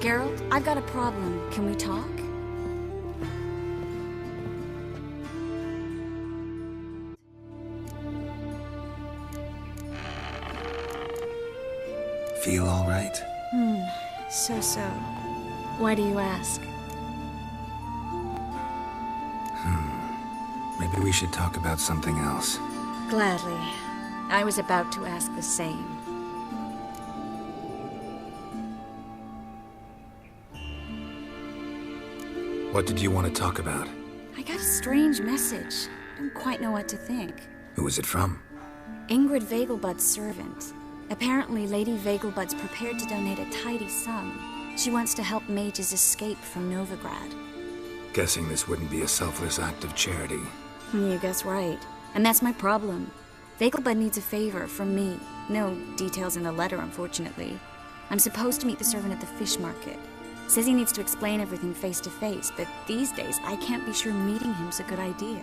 Geralt, I've got a problem. Can we talk? Feel all right? So. Why do you ask? Maybe we should talk about something else. Gladly. I was about to ask the same. What did you want to talk about? I got a strange message. Don't quite know what to think. Who was it from? Ingrid Vegelbud's servant. Apparently, Lady Vegelbud's prepared to donate a tidy sum. She wants to help mages escape from Novigrad. Guessing this wouldn't be a selfless act of charity. You guess right. And that's my problem. Vegelbud needs a favor from me. No details in the letter, unfortunately. I'm supposed to meet the servant at the fish market. Says he needs to explain everything face to face, but these days I can't be sure meeting him's a good idea.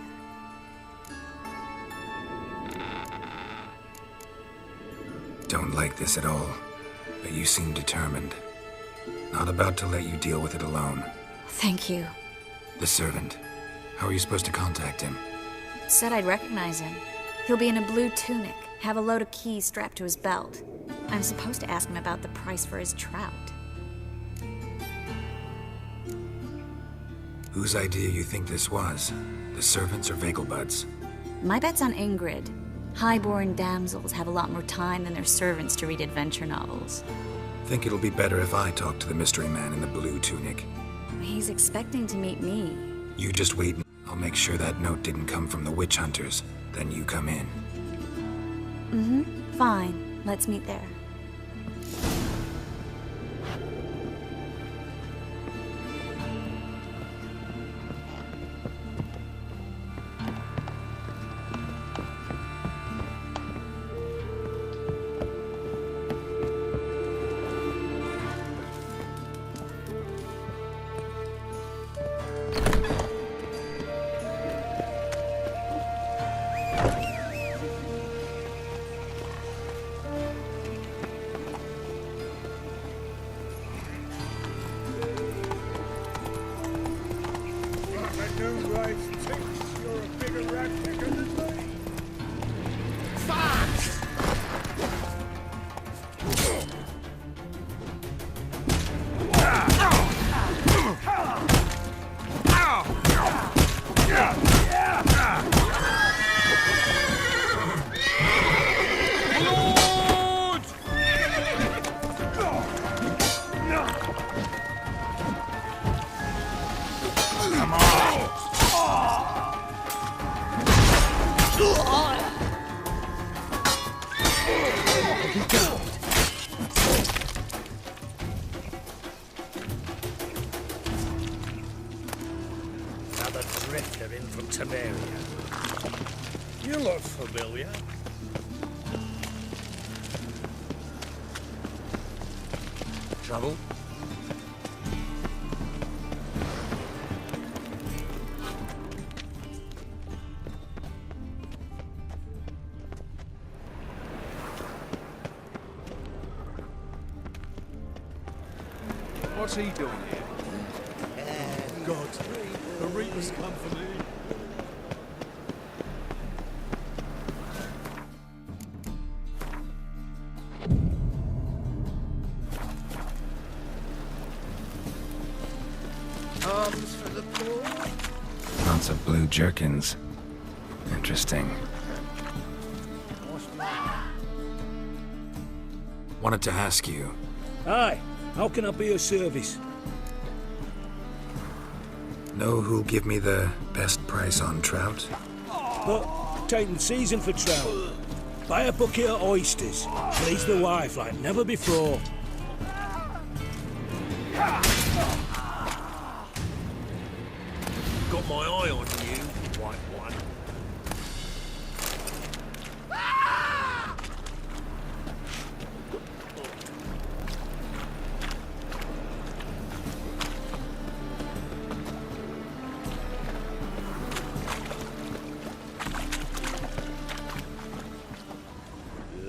Don't like this at all, but you seem determined. Not about to let you deal with it alone. Thank you. The servant. How are you supposed to contact him? Said I'd recognize him. He'll be in a blue tunic, have a load of keys strapped to his belt. I'm supposed to ask him about the price for his trout. Whose idea you think this was? The servants or Vegelbud's? My bet's on Ingrid. High-born damsels have a lot more time than their servants to read adventure novels. Think it'll be better if I talk to the mystery man in the blue tunic. He's expecting to meet me. You just wait. I'll make sure that note didn't come from the witch hunters. Then you come in. Fine. Let's meet there. Another drifter in from Temeria. You look familiar. Trouble? What's he doing here? God, the Reapers come for me. Arms for the poor? Lots of blue jerkins. Interesting. Wanted to ask you. Aye, how can I be of service? Know who'll give me the best price on trout? But taking season for trout. Buy a bucket of oysters. Please the wife like never before. Got my eye on you, white one.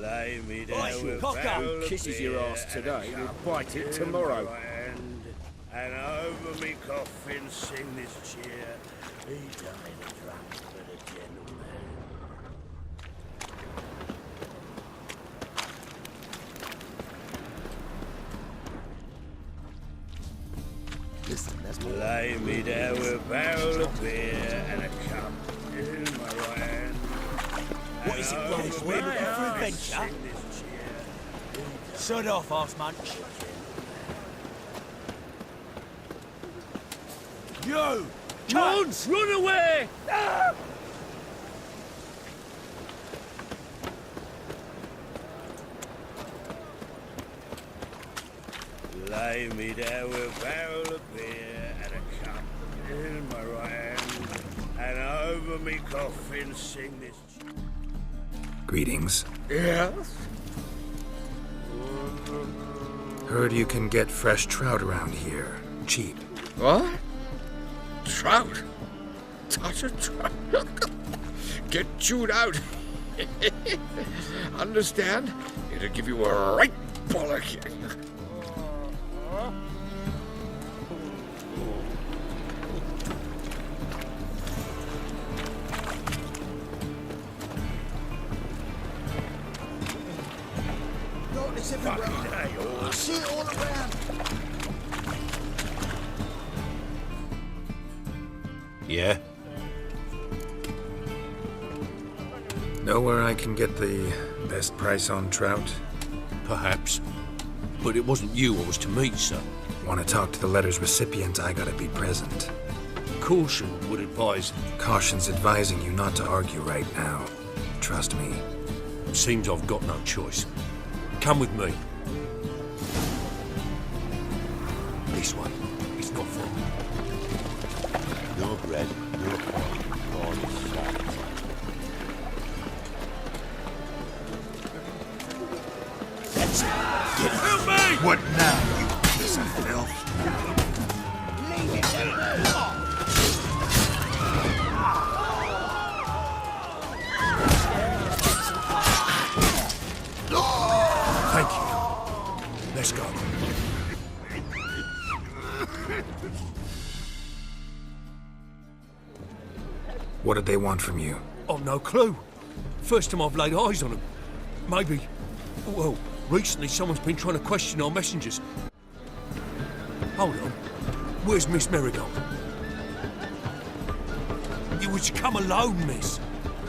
Lay me down with Cock up! Kisses your ass today, we'll bite it tomorrow. And over me coffin sing this cheer. He died a drunk but a gentleman. Listen, that's more. Lay me down with a barrel of beer and a cup in my right hand. What is it, Rose? We're looking for adventure? Sing this cheer. Shut off, arse munch. You! Chance, run away! Ah! Lay me down with a barrel of beer and a cup in my right hand, and over me coffin sing this. Greetings. Yes? Heard you can get fresh trout around here. Cheap. What? Trout? Touch a trout? Get chewed out. Understand? It'll give you a right bollocking. Notice everywhere. I see it all around. Yeah? Know where I can get the best price on trout? Perhaps. But it wasn't you I was to meet, sir. Want to talk to the letter's recipient, I gotta be present. Caution would advise. Caution's advising you not to argue right now. Trust me. Seems I've got no choice. Come with me. This way. It's not far. No bread, no coin, all is shot. That's it. Get help me! What now, you piece of filth? Leave it to me! Thank you. Let's go. What did they want from you? I've no clue. First time I've laid eyes on them. Maybe... Well, recently someone's been trying to question our messengers. Hold on. Where's Miss Marigold? You was to come alone, miss.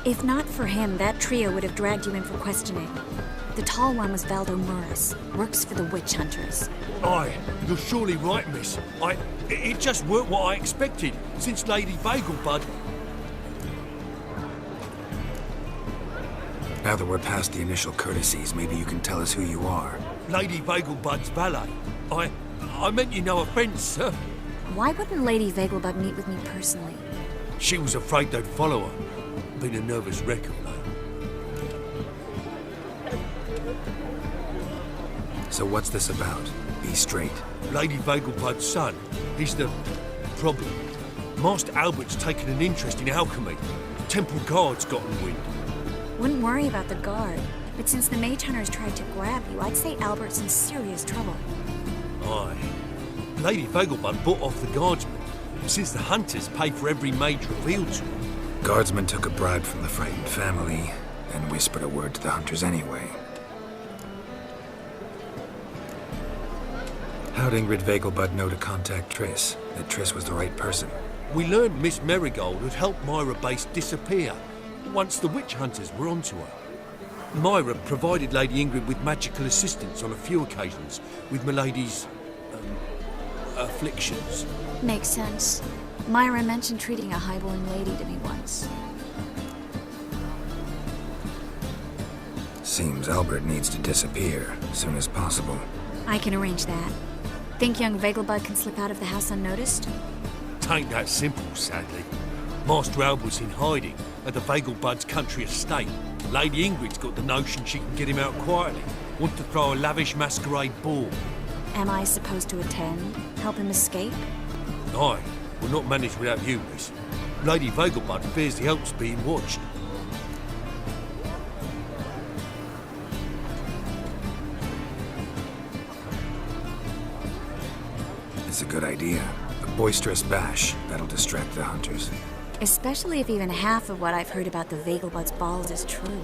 If not for him, that trio would have dragged you in for questioning. The tall one was Valdo Morris, works for the witch hunters. Aye, you're surely right, miss. It just weren't what I expected, since Lady Bagelbud... Now that we're past the initial courtesies, maybe you can tell us who you are. Lady Bagelbud's valet. I meant you no offence, sir. Why wouldn't Lady Vegelbud meet with me personally? She was afraid they'd follow her. Been a nervous wreck of late. So what's this about? Be straight. Lady Vegelbud's son, he's the problem. Master Albert's taken an interest in alchemy. Temple guards got in wind. Wouldn't worry about the guard, but since the mage hunters tried to grab you, I'd say Albert's in serious trouble. Aye. Lady Vegelbud bought off the guardsmen, since the hunters pay for every mage revealed to them. Guardsmen took a bribe from the frightened family and whispered a word to the hunters anyway. How'd Ingrid Vegelbud know to contact Triss? That Triss was the right person? We learned Miss Marigold had helped Myra Base disappear once the witch hunters were onto her. Myra provided Lady Ingrid with magical assistance on a few occasions with Milady's... afflictions. Makes sense. Myra mentioned treating a highborn lady to me once. Seems Albert needs to disappear as soon as possible. I can arrange that. Think young Vegelbud can slip out of the house unnoticed? Tain't that simple, sadly. Master Albert's in hiding at the Vegelbud's country estate. Lady Ingrid's got the notion she can get him out quietly. Want to throw a lavish masquerade ball. Am I supposed to attend? Help him escape? Aye, we'll not manage without you, miss. Lady Vegelbud fears the help's being watched. It's a good idea. A boisterous bash, that'll distract the hunters. Especially if even half of what I've heard about the Vegelbud's balls is true.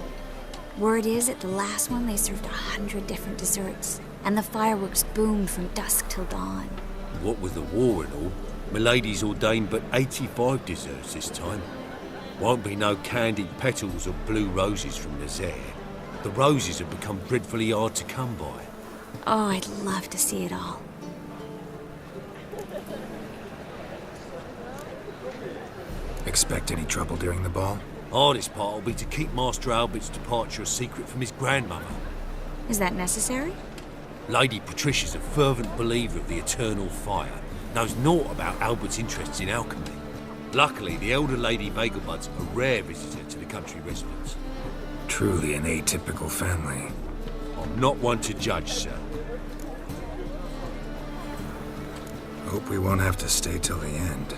Word is, at the last one they served 100 different desserts, and the fireworks boomed from dusk till dawn. What with the war and all, Milady's ordained but 85 desserts this time. Won't be no candied petals or blue roses from Nazaire. The roses have become dreadfully hard to come by. Oh, I'd love to see it all. Expect any trouble during the ball? Hardest part will be to keep Master Albert's departure a secret from his grandmother. Is that necessary? Lady Patricia's a fervent believer of the eternal fire, knows naught about Albert's interests in alchemy. Luckily, the elder Lady Vegelbud's a rare visitor to the country residence. Truly an atypical family. I'm not one to judge, sir. Hope we won't have to stay till the end.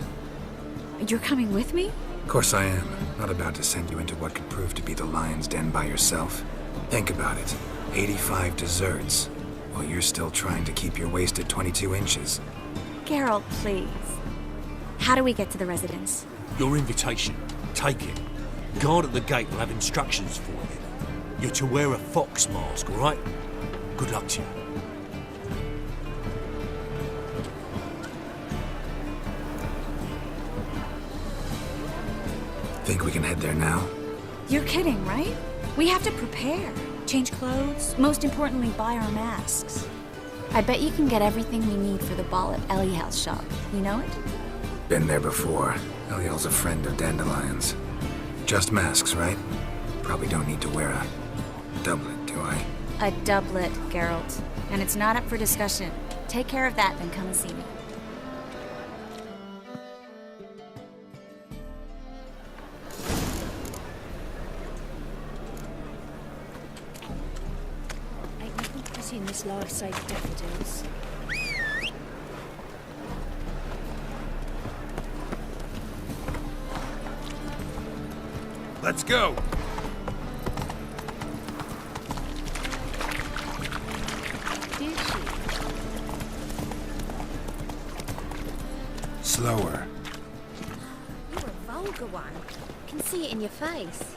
You're coming with me? Of course I am. Not about to send you into what could prove to be the lion's den by yourself. Think about it. 85 desserts, while you're still trying to keep your waist at 22 inches. Geralt, please. How do we get to the residence? Your invitation. Take it. Guard at the gate will have instructions for you. You're to wear a fox mask, all right? Good luck to you. Think we can head there now? You're kidding, right? We have to prepare. Change clothes. Most importantly, buy our masks. I bet you can get everything we need for the ball at Eliel's shop. You know it? Been there before. Eliel's a friend of Dandelion's. Just masks, right? Probably don't need to wear a doublet, do I? A doublet, Geralt. And it's not up for discussion. Take care of that, then come and see me. Ain't nothing pretty in this life save daffodils. Let's go! Did she? Slower. You're a vulgar one. Can see it in your face.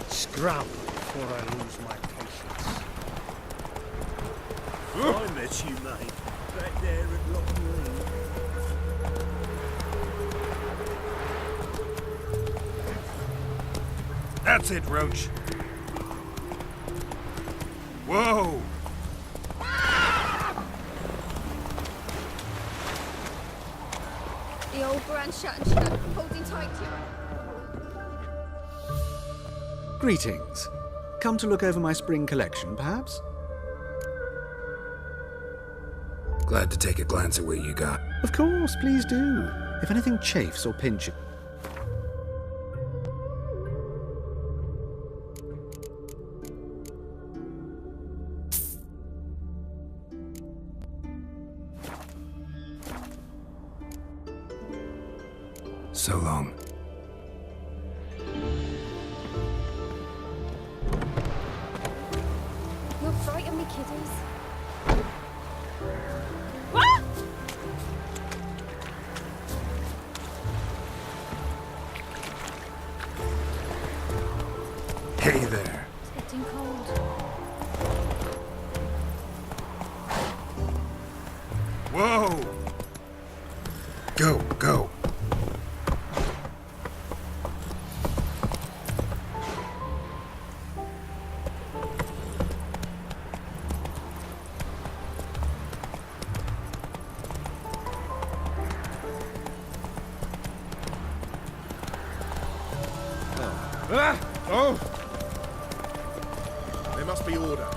Scram before I lose my patience. I met you, mate, back there at Loch Lane. That's it, Roach. Whoa! The old brand shut and shut, holding tight to you. Greetings. Come to look over my spring collection, perhaps? Glad to take a glance at what you got. Of course, please do. If anything chafes or pinches... So long. You'll frighten me, kiddies. Hey there. It's getting cold. Whoa! Go, go. Ah! Oh! There must be order.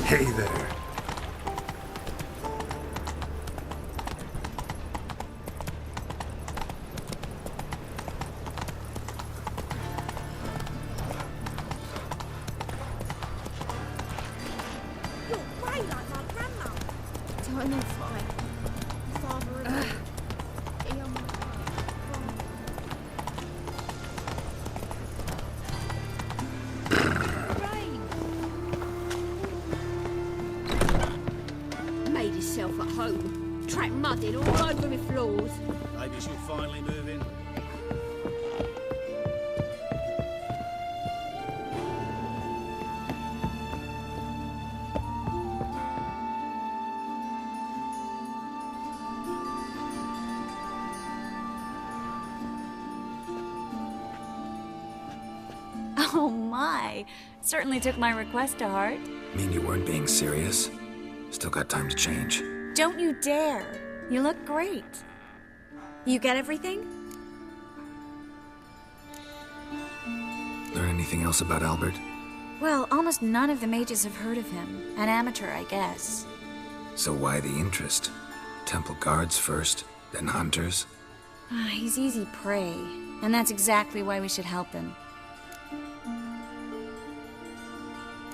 Hey there. You're way like my grandma. Time and fire. Father and he on my Made himself at home. Track mudding all over my floors. Maybe she'll finally move in. Oh my! Certainly took my request to heart. Mean you weren't being serious? Still got time to change. Don't you dare! You look great. You get everything? Learn anything else about Albert? Well, almost none of the mages have heard of him. An amateur, I guess. So why the interest? Temple guards first, then hunters? He's easy prey, and that's exactly why we should help him.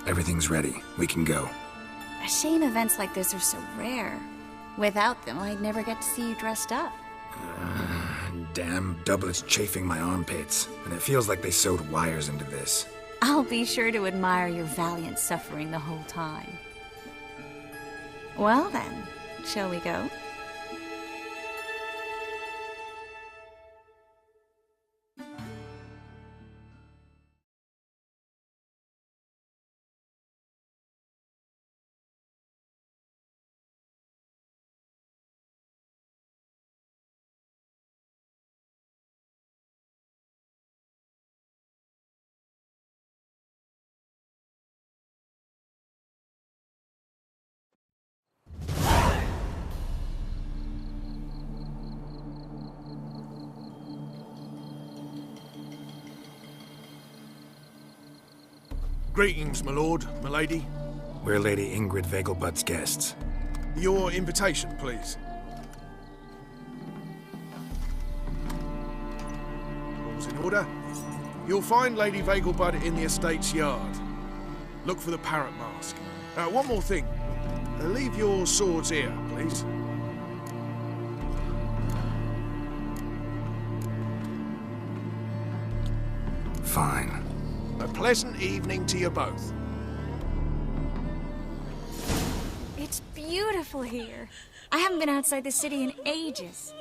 Everything's ready. We can go. A shame events like this are so rare. Without them, I'd never get to see you dressed up. Damn doublets chafing my armpits, and it feels like they sewed wires into this. I'll be sure to admire your valiant suffering the whole time. Well then, shall we go? Greetings, my lord, my lady. We're Lady Ingrid Vegelbud's guests. Your invitation, please. All's in order. You'll find Lady Vegelbud in the estate's yard. Look for the parrot mask. One more thing. Leave your swords here, please. Fine. A pleasant evening to you both. It's beautiful here. I haven't been outside the city in ages.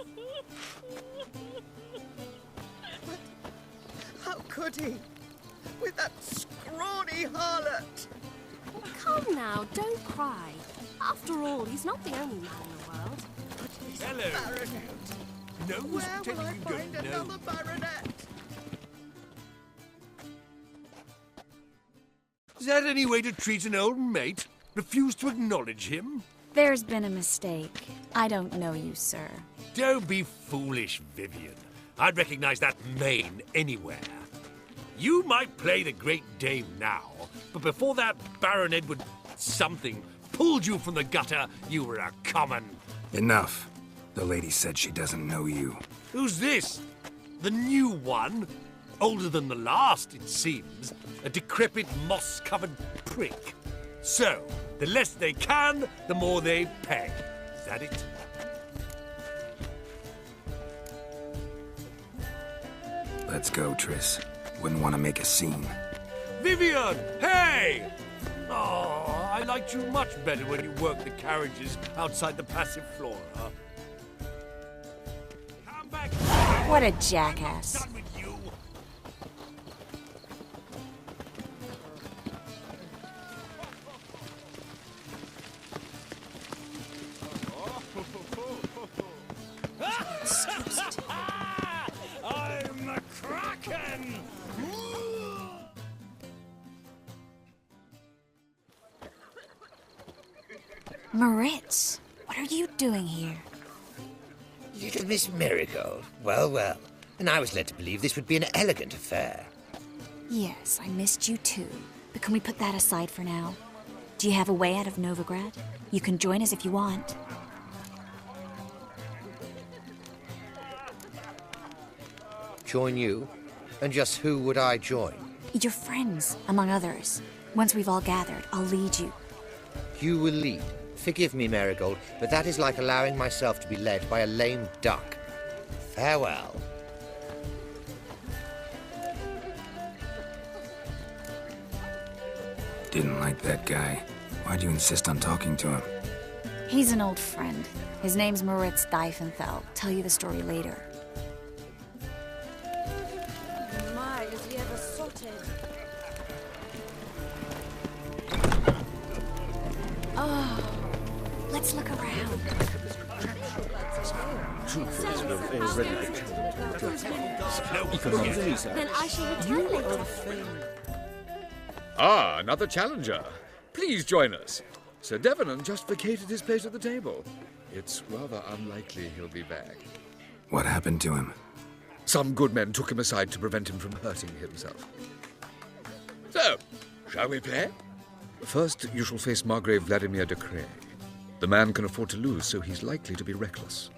But how could he? With that scrawny harlot! Come now, don't cry. After all, he's not the only man in the world. But he's Hello. a baronet. No, Where will I find no. another baronet? Is that any way to treat an old mate? Refuse to acknowledge him? There's been a mistake. I don't know you, sir. Don't be foolish, Vivian. I'd recognize that mane anywhere. You might play the Great Dame now, but before that Baron Edward something pulled you from the gutter, you were a common... Enough. The lady said she doesn't know you. Who's this? The new one? Older than the last, it seems. A decrepit, moss-covered prick. So, the less they can, the more they pay. Is that it? Let's go, Triss. Wouldn't want to make a scene. Vivian! Hey! Oh, I liked you much better when you worked the carriages outside the passive flora. Come back! What a jackass. I'm done with you. Moritz, what are you doing here? Little Miss Marigold. Well, well. And I was led to believe this would be an elegant affair. Yes, I missed you too. But can we put that aside for now? Do you have a way out of Novigrad? You can join us if you want. Join you? And just who would I join? Your friends, among others. Once we've all gathered, I'll lead you. You will lead. Forgive me, Marigold, but that is like allowing myself to be led by a lame duck. Farewell. Didn't like that guy. Why'd you insist on talking to him? He's an old friend. His name's Moritz Diefenthal. Tell you the story later. My, is he ever sorted? Oh, let's look around. Then I shall return later. Ah, another challenger. Please join us. Sir Devenant just vacated his place at the table. It's rather unlikely he'll be back. What happened to him? Some good men took him aside to prevent him from hurting himself. So, shall we play? First, you shall face Margrave Vladimir de Cray. The man can afford to lose, so he's likely to be reckless.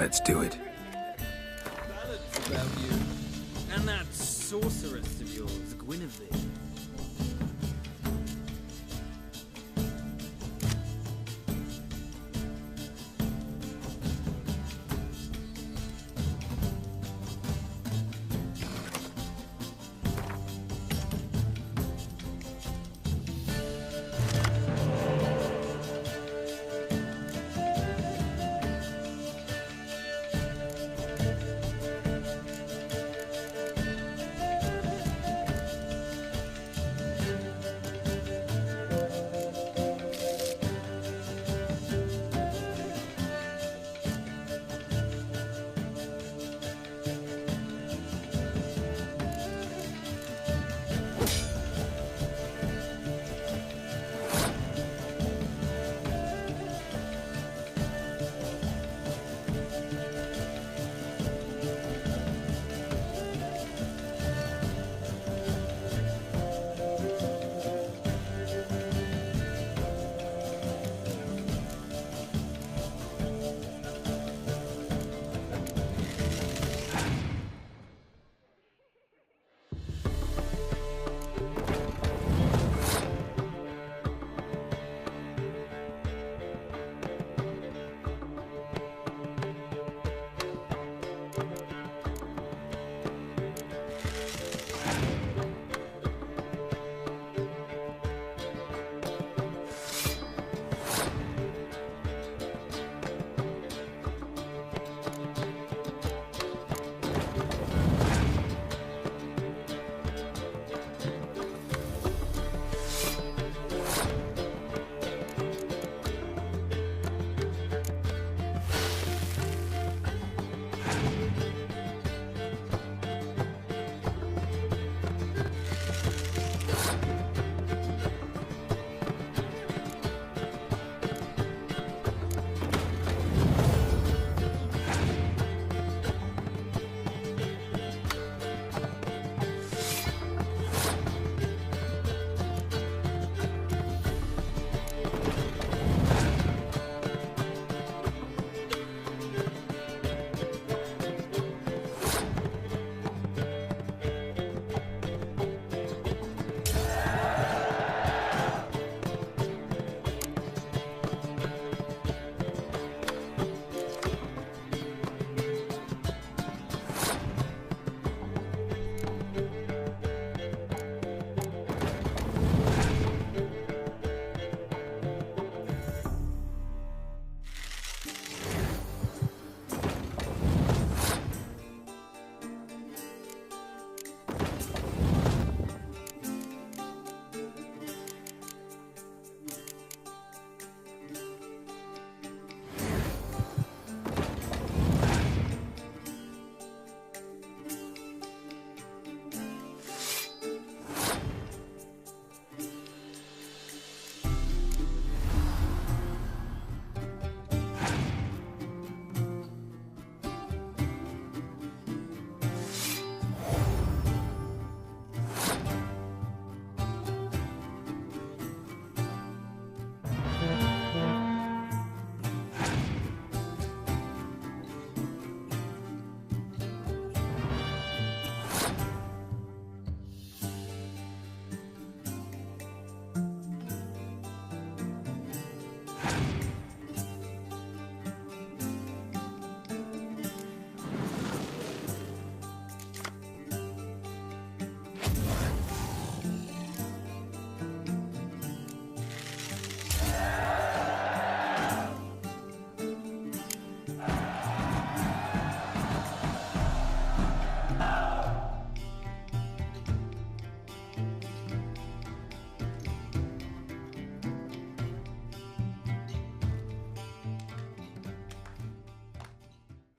Let's do it. Ballads about you. And that sorceress of yours, Guinevere.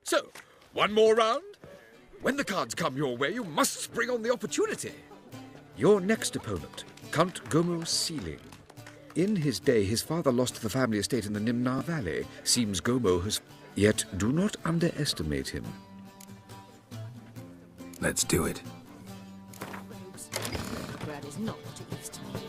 So, one more round? When the cards come your way, you must spring on the opportunity. Your next opponent, Count Gomo Sealing. In his day, his father lost the family estate in the Nimnar Valley. Seems Gomo has... Yet, do not underestimate him. Let's do it. Bread is not what it used to be.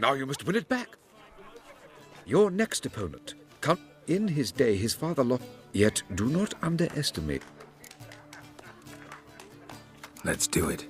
Now you must win it back. Your next opponent. In his day, his father lost. Yet do not underestimate. Let's do it.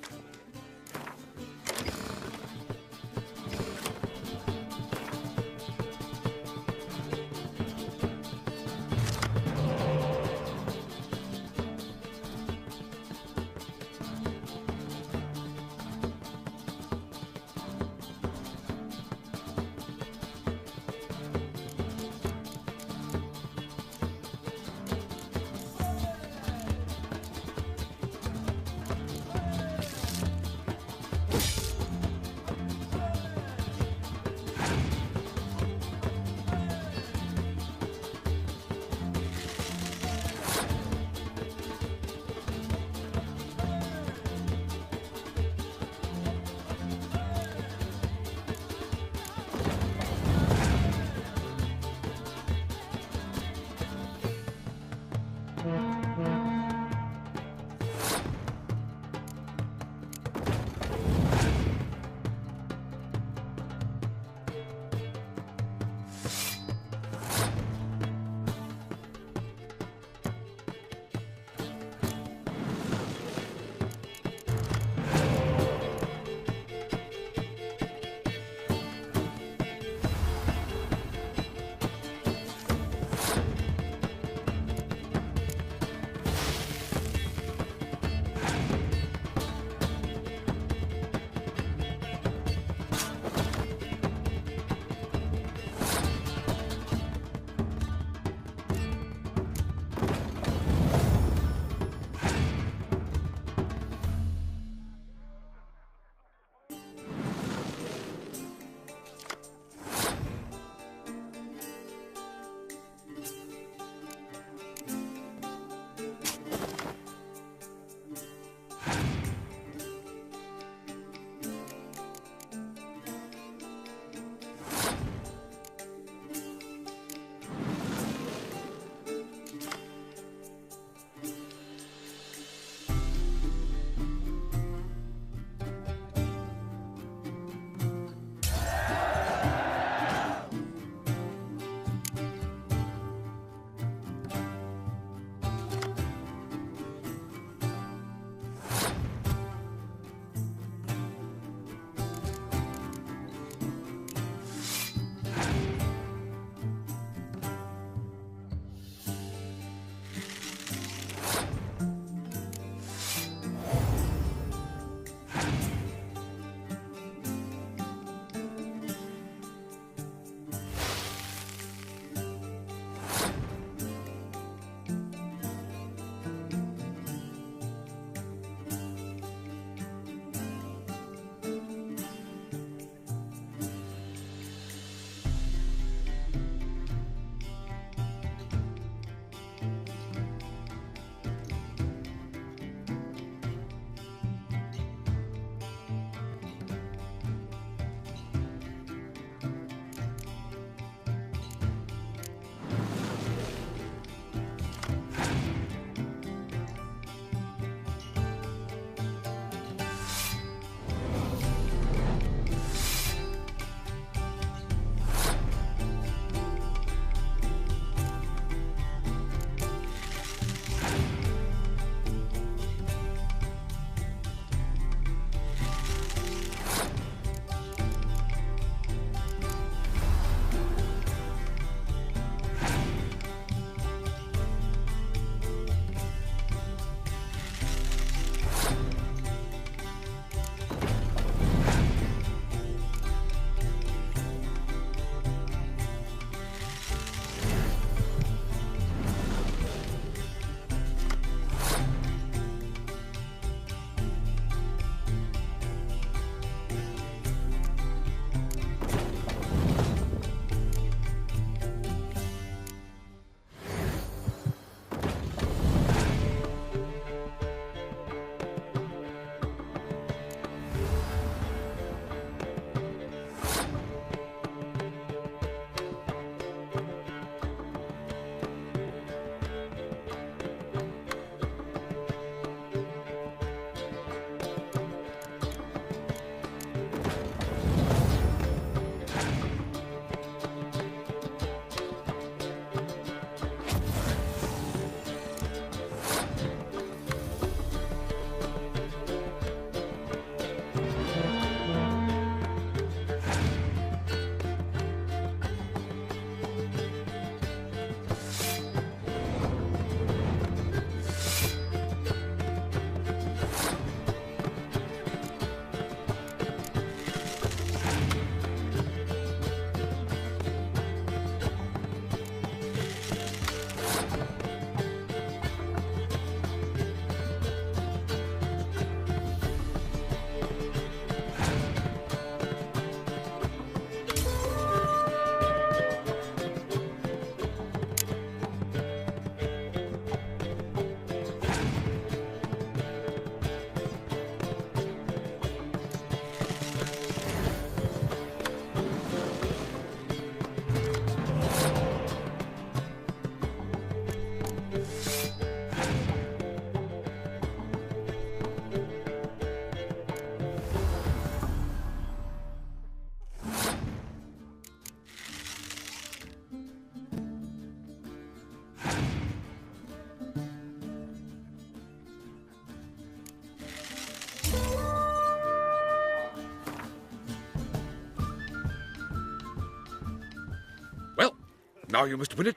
Now you must win it.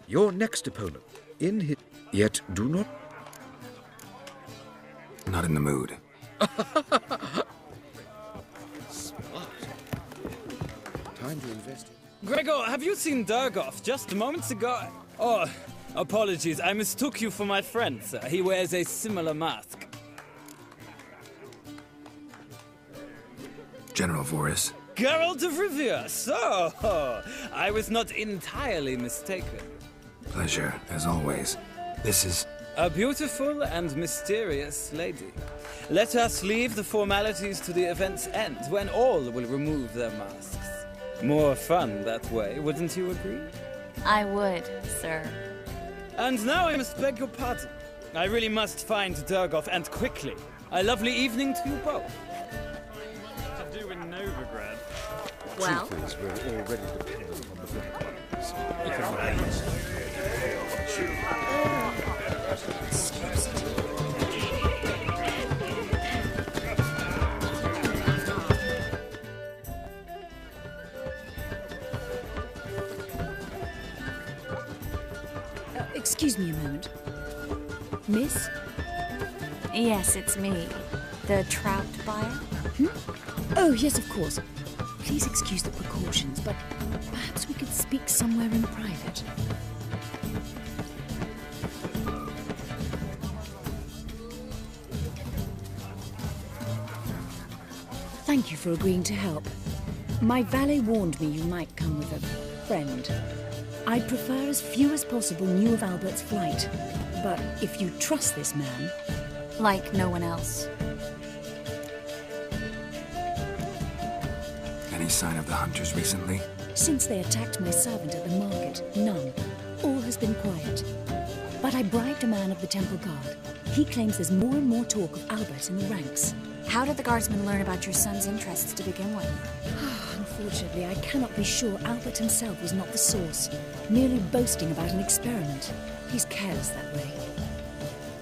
Your next opponent, in his... Yet do not... Not in the mood. Smart. Time to invest. Gregor, have you seen Durgoff just moments ago? Oh, apologies. I mistook you for my friend, sir. He wears a similar mask. General Voris. Geralt of Rivia. So, I was not entirely mistaken. Pleasure, as always. This is... A beautiful and mysterious lady. Let us leave the formalities to the event's end, when all will remove their masks. More fun that way, wouldn't you agree? I would, sir. And now I must beg your pardon. I really must find Durgoff, and quickly. A lovely evening to you both. To do with Novigrad. Well? Truth is, we're already dependent on the British. Excuse me a moment. Miss? Yes, it's me. The trout buyer? Oh, yes, of course. Please excuse the precautions, but perhaps we could speak somewhere in private. Thank you for agreeing to help. My valet warned me you might come with a friend. I'd prefer as few as possible knew of Albert's flight. But if you trust this man... Like no one else. Any sign of the hunters recently? Since they attacked my servant at the market, none. All has been quiet. But I bribed a man of the Temple Guard. He claims there's more and more talk of Albert in the ranks. How did the guardsmen learn about your son's interests to begin with? Unfortunately, I cannot be sure Albert himself was not the source, merely boasting about an experiment. He's careless that way.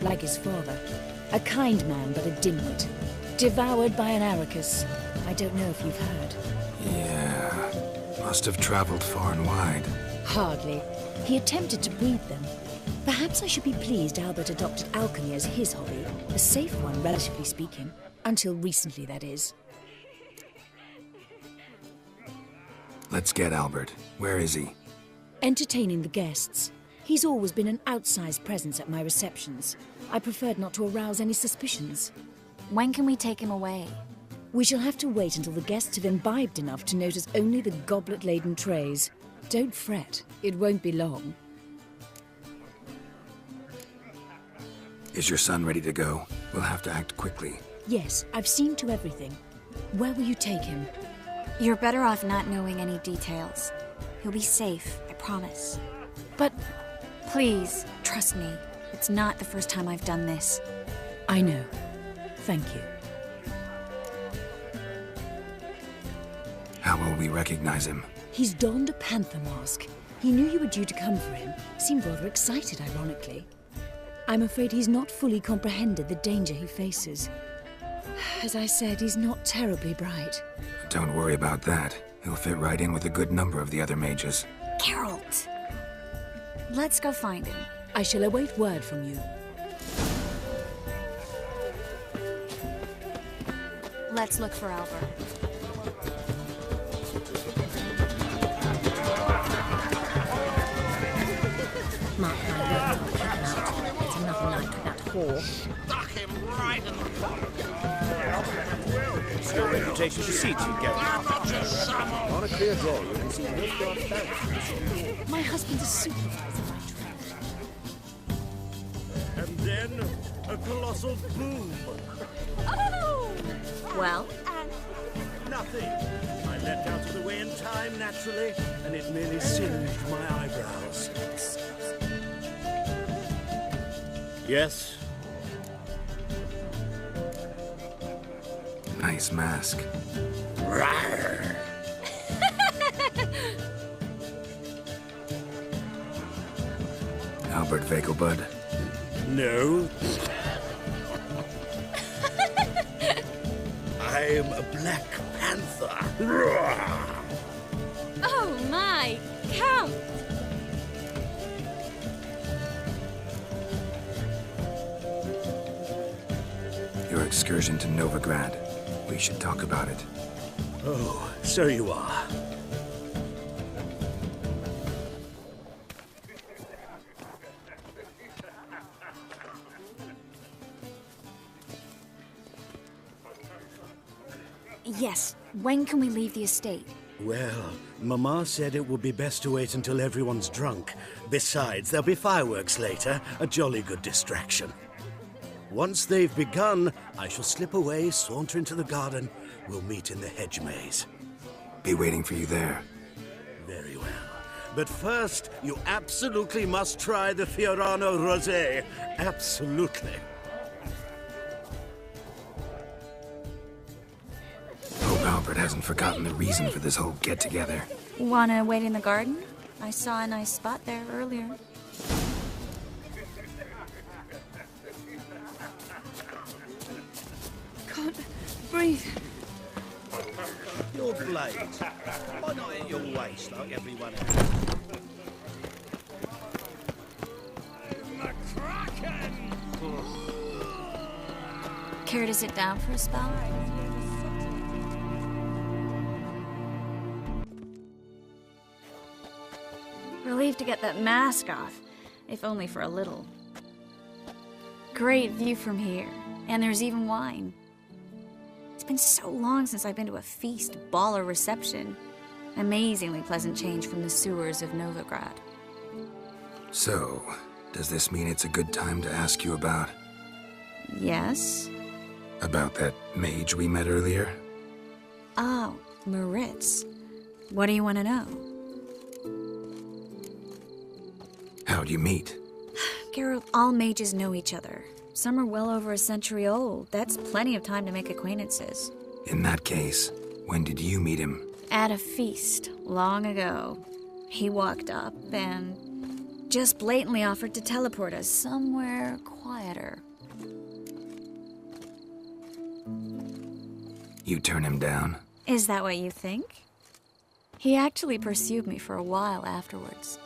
Like his father. A kind man, but a dimwit. Devoured by an aracus. I don't know if you've heard. Yeah. Must have traveled far and wide. Hardly. He attempted to breed them. Perhaps I should be pleased Albert adopted alchemy as his hobby. A safe one, relatively speaking. Until recently, that is. Let's get Albert. Where is he? Entertaining the guests. He's always been an outsized presence at my receptions. I preferred not to arouse any suspicions. When can we take him away? We shall have to wait until the guests have imbibed enough to notice only the goblet-laden trays. Don't fret. It won't be long. Is your son ready to go? We'll have to act quickly. Yes, I've seen to everything. Where will you take him? You're better off not knowing any details. He'll be safe, I promise. But... Please, trust me. It's not the first time I've done this. I know. Thank you. How will we recognize him? He's donned a panther mask. He knew you were due to come for him. Seemed rather excited, ironically. I'm afraid he's not fully comprehended the danger he faces. As I said, he's not terribly bright. Don't worry about that. He'll fit right in with a good number of the other mages. Geralt! Let's go find him. I shall await word from you. Let's look for Albert. Mark my words, I'll kick him out. It's another night with that whore. Stuck him right in the It's your reputation precedes you, Geralt. On a clear day, you can see no dark fancies. My husband's a supervisor by trade. And then a colossal boom. Oh! Well? Nothing. I leapt out of the way in time, naturally, and it merely singed my eyebrows. Yes? Nice mask. Rawr. Albert Vegelbud. No. I am a Black Panther. Rawr. Oh my! Help! Your excursion to Novigrad. We should talk about it. Oh, so you are. Yes, when can we leave the estate? Well, Mama said it would be best to wait until everyone's drunk. Besides, there'll be fireworks later, a jolly good distraction. Once they've begun, I shall slip away, saunter into the garden. We'll meet in the hedge maze. Be waiting for you there. Very well. But first, you absolutely must try the Fiorano Rosé. Absolutely. Hope Albert hasn't forgotten the reason for this whole get-together. Wanna wait in the garden? I saw a nice spot there earlier. Can't breathe. Your blade. Why not at your waist like everyone else? Care to sit down for a spell? Relieved to get that mask off, if only for a little. Great view from here, and there's even wine. It's been so long since I've been to a feast, ball, or reception. Amazingly pleasant change from the sewers of Novigrad. So, does this mean it's a good time to ask you about... Yes? About that mage we met earlier? Oh, Moritz. What do you want to know? How'd you meet? Geralt, all mages know each other. Some are well over a century old. That's plenty of time to make acquaintances. In that case, when did you meet him? At a feast, long ago. He walked up and just blatantly offered to teleport us somewhere quieter. You turn him down? Is that what you think? He actually pursued me for a while afterwards.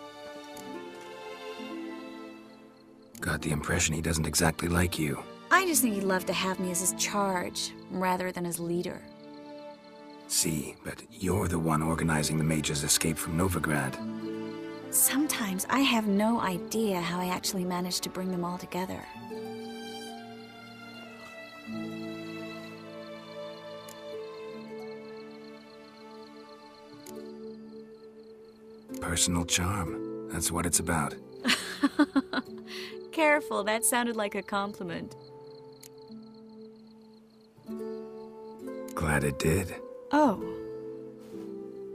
Got the impression he doesn't exactly like you. I just think he'd love to have me as his charge, rather than as leader. See, but you're the one organizing the mage's escape from Novigrad. Sometimes I have no idea how I actually managed to bring them all together. Personal charm. That's what it's about. Careful, that sounded like a compliment. Glad it did. Oh.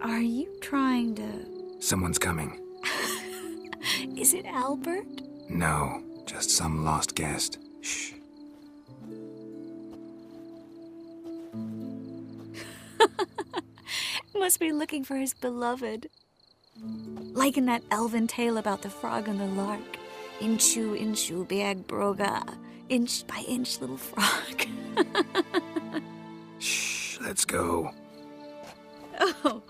Are you trying to... Someone's coming. Is it Albert? No, just some lost guest. Shh. Must be looking for his beloved. Like in that elven tale about the frog and the lark. Inchu, inchu, beag broga. Inch by inch, little frog. Shh, let's go. Oh.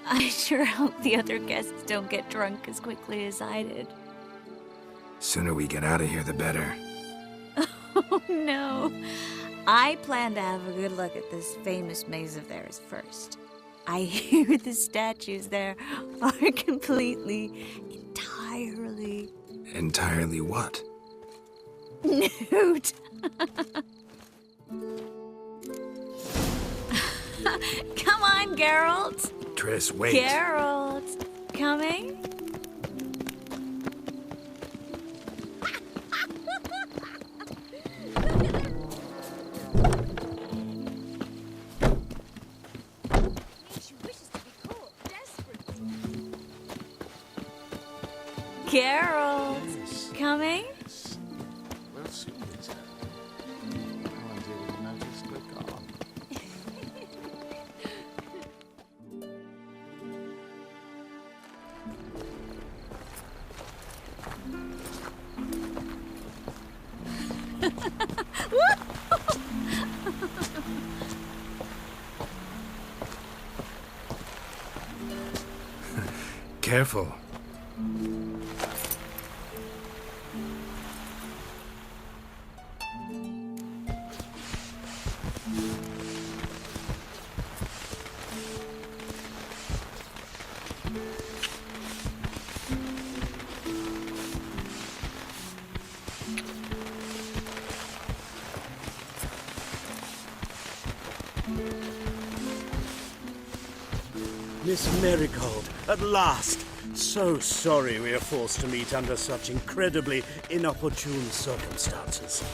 I sure hope the other guests don't get drunk as quickly as I did. Sooner we get out of here, the better. Oh, no. I plan to have a good look at this famous maze of theirs first. I hear the statues there are completely, entirely... Entirely what? Nude. Come on, Geralt. Triss, wait. Geralt, coming? Geralt, coming? Well, soon it's careful. Miss Marigold, at last! So sorry we are forced to meet under such incredibly inopportune circumstances.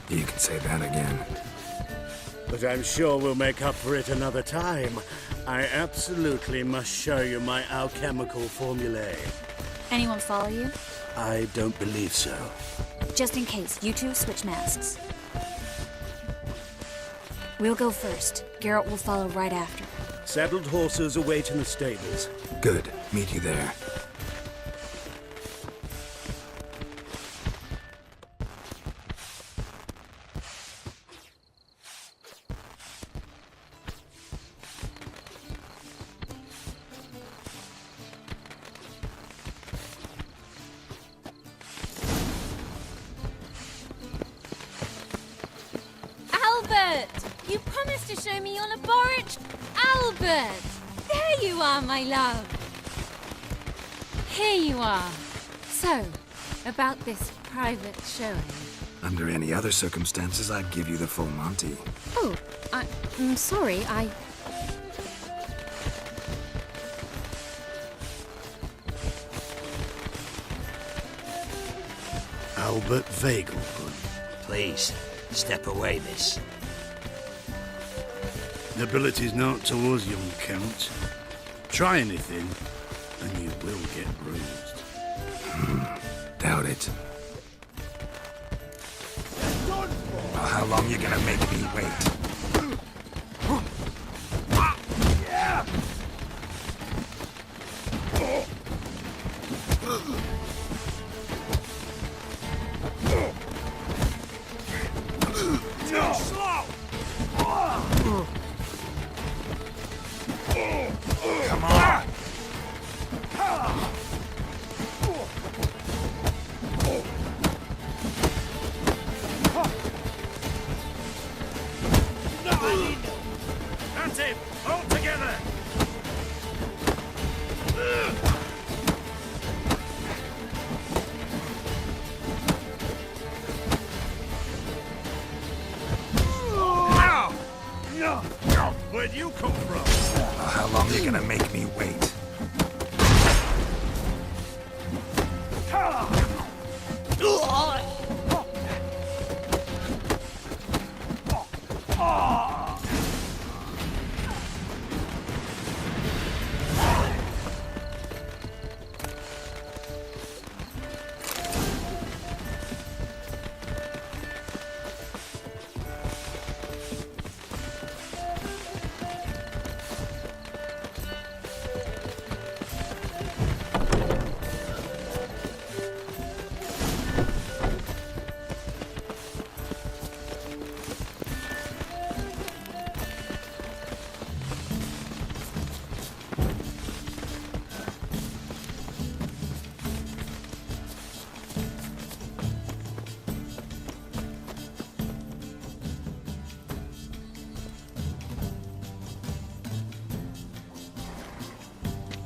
You can say that again. But I'm sure we'll make up for it another time. I absolutely must show you my alchemical formulae. Anyone follow you? I don't believe so. Just in case, you two switch masks. We'll go first. Geralt will follow right after. Saddled horses await in the stables. Good. Meet you there. Albert! You promised to show me your laboratory. Albert! There you are, my love. Here you are. So, about this private showing. Under any other circumstances, I'd give you the full Monty. Oh, I'm sorry, Albert Vagel. Please, step away, miss. Nobility's not towards young Count. Try anything, and you will get bruised. Doubt it. Well, how long you gonna make me wait? Come on! That's it! All together! Where'd you come from? Well, how long you gonna make me wait?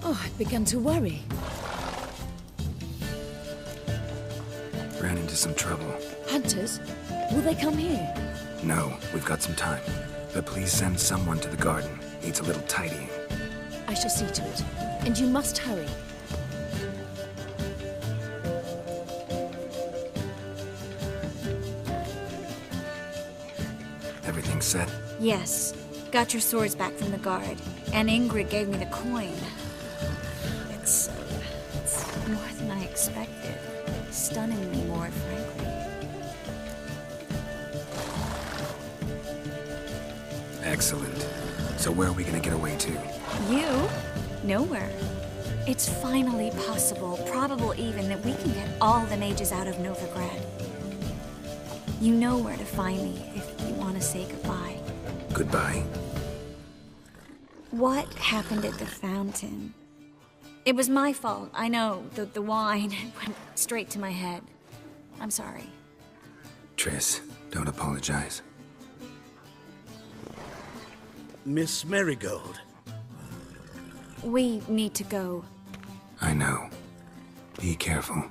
Oh, I've begun to worry. Ran into some trouble. Hunters? Will they come here? No, we've got some time. But please send someone to the garden. Needs a little tidying. I shall see to it. And you must hurry. Everything set? Yes. Got your swords back from the guard. And Ingrid gave me the coin. It's more than I expected. Stunningly more, frankly. Excellent. So where are we gonna get away to? You? Nowhere. It's finally possible, probable even, that we can get all the mages out of Novigrad. You know where to find me if you want to say goodbye. Goodbye. What happened at the fountain? It was my fault, I know. The wine went straight to my head. I'm sorry. Triss, don't apologize. Miss Marigold. We need to go. I know. Be careful.